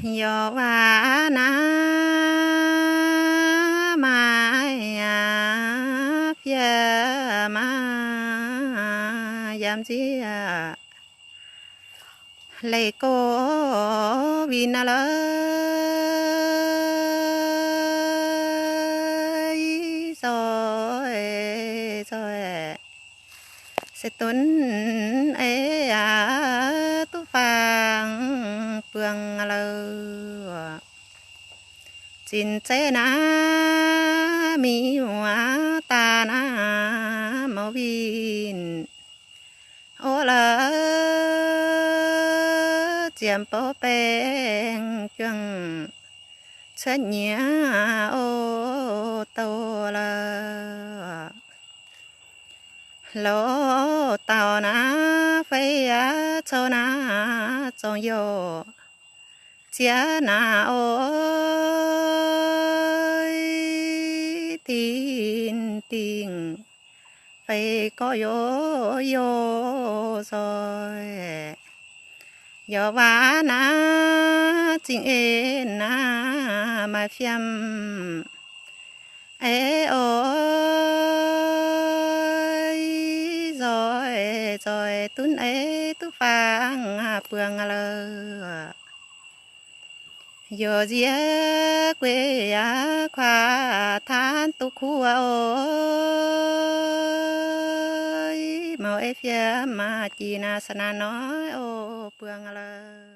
yo wa na ma ya phía ma yam chi lấy cô vì na lời rồi sẽ tuấn ấy tu phàng phương lơ chín chế na mi hoa ta na màu vin ô la chiếm bó bèn chừng chết nhía ô tô la lô tàu na phải cho na trong yo chia na ôi tin tin phải có yo yo rồi yo va na chính em na mà phiêm ê ôi rồi tuấn ê tu phang phương lơ yo dĩa quê khoa than tu khu ôi màu ê phía mà chỉ na sana nói ô phương lơ